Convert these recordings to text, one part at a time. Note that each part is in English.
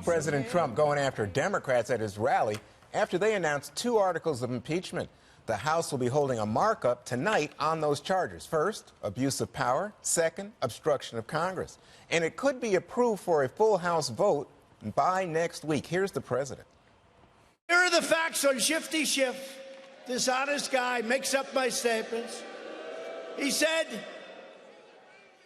President Trump going after Democrats at his rally after they announced 2 articles of impeachment. The House will be holding a markup tonight on those charges. First, abuse of power. Second, obstruction of Congress. And it could be approved for a full House vote by next week. Here's the president. Here are the facts on Shifty Schiff. This honest guy makes up my statements. He said,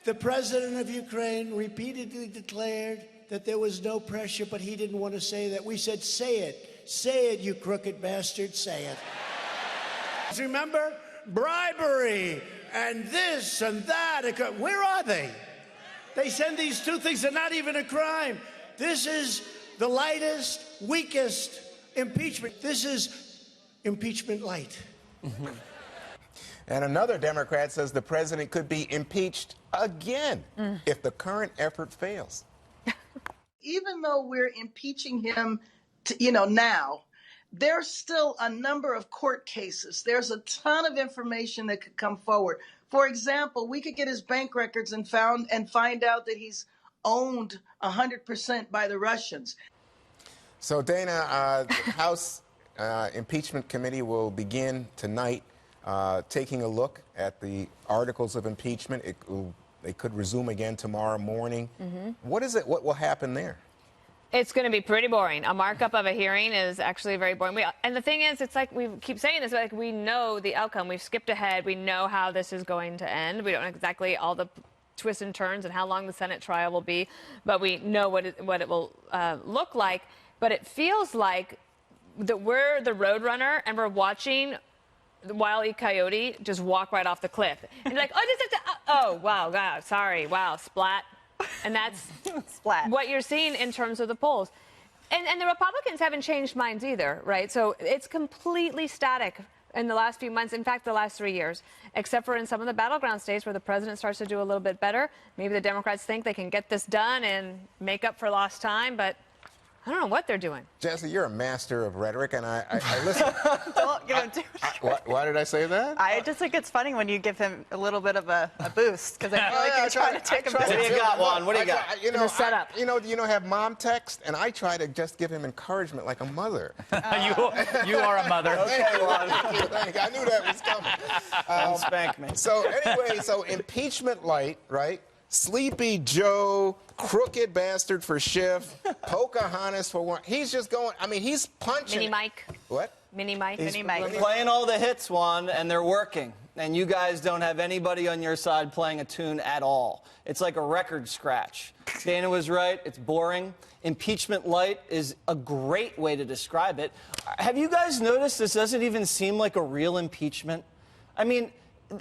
the president of Ukraine repeatedly declared that there was no pressure, but he didn't want to say that. We said, say it. Say it, you crooked bastard, say it. Remember? Bribery and this and that. Where are they? They send these 2 things. They're not even a crime. This is the lightest, weakest impeachment. This is impeachment light. And another Democrat says the president could be impeached again if the current effort fails. Even though we're impeaching him, now, there's still a number of court cases. There's a ton of information that could come forward. For example, we could get his bank records and find out that he's owned 100% by the Russians. So, Dana, the House Impeachment Committee will begin tonight taking a look at the articles of impeachment. They could resume again tomorrow morning. What is it? What will happen there? It's going to be pretty boring. A markup of a hearing is actually very boring. And the thing is, it's like we keep saying this, like we know the outcome. We've skipped ahead. We know how this is going to end. We don't know exactly all the twists and turns and how long the Senate trial will be, but we know what it will look like. But it feels like that we're the roadrunner and we're watching the Wile E. Coyote just walk right off the cliff. And you're like, oh, wow, sorry, wow, splat. And that's splat. What you're seeing in terms of the polls. And the Republicans haven't changed minds either, right? So it's completely static in the last few months, in fact, the last 3 years, except for in some of the battleground states where the president starts to do a little bit better. Maybe the Democrats think they can get this done and make up for lost time, but I don't know what they're doing. Jesse, you're a master of rhetoric, and I listen. Well, Why did I say that? I just think it's funny when you give him a little bit of a boost, because I feel like you're trying to take him down. What do you got, Juan? What do you got? Setup. Have mom text, and I try to just give him encouragement like a mother. You are a mother. Okay, Juan. Thank you. I knew that was coming. Don't spank me. So anyway, impeachment light, right? Sleepy Joe, crooked bastard for Schiff, Pocahontas for one. He's just going, he's punching. Mini Mike. What? Mini Mike. Mini Mike. Playing all the hits, Juan, and they're working. And you guys don't have anybody on your side playing a tune at all. It's like a record scratch. Dana was right. It's boring. Impeachment light is a great way to describe it. Have you guys noticed this doesn't even seem like a real impeachment? I mean,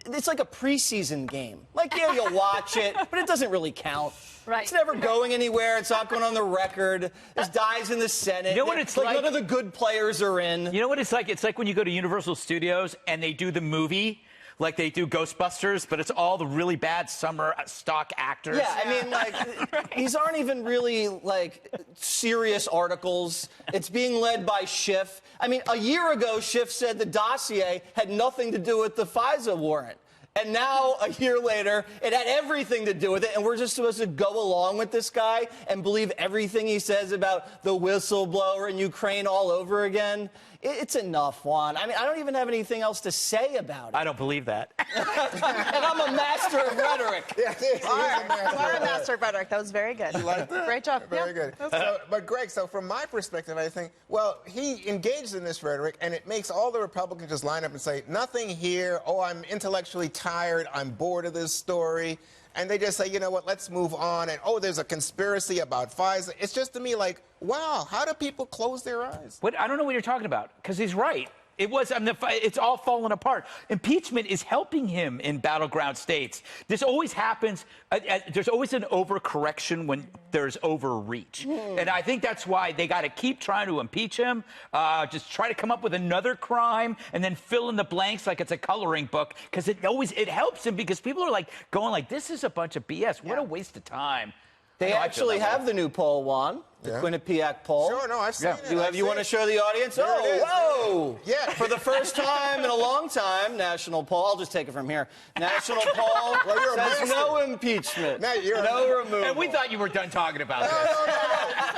it's like a preseason game. Like, yeah, you'll watch it, but it doesn't really count. Right. It's never going anywhere. It's not going on the record. There's dies in the Senate. You know what it's like? None of the good players are in. You know what it's like? It's like when you go to Universal Studios and they do the movie, like they do Ghostbusters, but it's all the really bad summer stock actors. Yeah, I mean, like, these aren't even really, like, serious articles. It's being led by Schiff. I mean, a year ago, Schiff said the dossier had nothing to do with the FISA warrant. And now, a year later, it had everything to do with it, and we're just supposed to go along with this guy and believe everything he says about the whistleblower in Ukraine all over again? It's enough, Juan. I mean, I don't even have anything else to say about it. I don't believe that. And I'm a master of rhetoric. Yeah, you are a master of rhetoric. That was very good. You like that? Great job. Very good. But Greg, so from my perspective, I think, well, he engaged in this rhetoric, and it makes all the Republicans just line up and say, nothing here. Oh, I'm intellectually tired. I'm bored of this story. And they just say, you know what, let's move on. And, oh, there's a conspiracy about FISA. It's just to me like, wow, how do people close their eyes? I don't know what you're talking about, because he's right. It's all falling apart. Impeachment is helping him in battleground states. This always happens. There's always an overcorrection when there's overreach. And I think that's why they got to keep trying to impeach him, just try to come up with another crime and then fill in the blanks like it's a coloring book, because it helps him, because people are like going like, this is a bunch of BS. What a waste of time. They actually have the new poll, Juan. The Quinnipiac poll. Sure, no, I've seen it. You want to show the audience? There it is. Whoa! Yeah. For the first time in a long time, national poll. I'll just take it from here. National poll says no impeachment. Now you're no removal. And we thought you were done talking about this.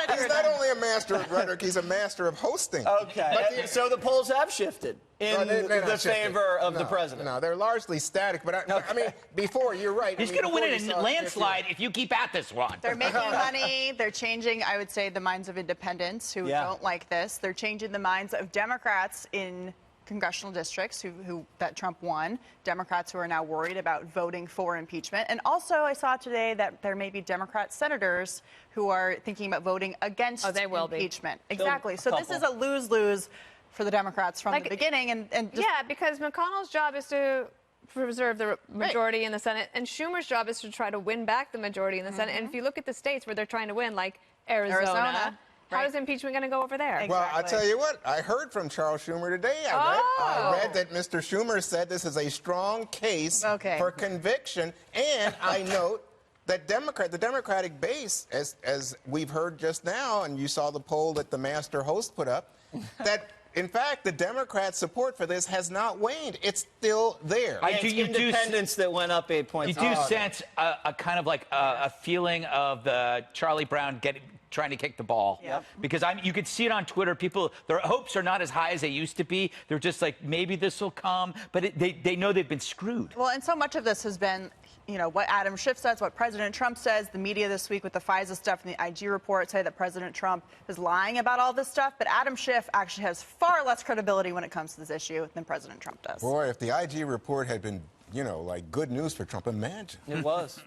No. He's not only a master of rhetoric, he's a master of hosting. Okay, so the polls have shifted in they're not the shifting. favor of the No, president. No, they're largely static. But I mean, before, you're right. He's going to win in a landslide if you keep at this one. They're making money. They're changing, I would say, the minds of independents who don't like this. They're changing the minds of Democrats in congressional districts who that Trump won. Democrats who are now worried about voting for impeachment. And also, I saw today that there may be Democrat senators who are thinking about voting against impeachment. Exactly. So this is a lose-lose for the Democrats from the beginning. And just because McConnell's job is to preserve the majority in the Senate, and Schumer's job is to try to win back the majority in the Senate. And if you look at the states where they're trying to win, like Arizona. How is impeachment going to go over there? Exactly. Well, I'll tell you what. I heard from Charles Schumer today. I read that Mr. Schumer said this is a strong case for conviction. And I note that the Democratic base, as we've heard just now, and you saw the poll that the master host put up, that in fact the Democrat support for this has not waned. It's still there. Independents that went up 8 points. You do sense a kind of like a feeling of the Charlie Brown trying to kick the ball. Because you could see it on Twitter. People, their hopes are not as high as they used to be. They're just like, maybe this will come. But they know they've been screwed. Well, and so much of this has been, you know, what Adam Schiff says, what President Trump says. The media this week with the FISA stuff and the IG report say that President Trump is lying about all this stuff. But Adam Schiff actually has far less credibility when it comes to this issue than President Trump does. Boy, if the IG report had been, you know, like good news for Trump, imagine. It was.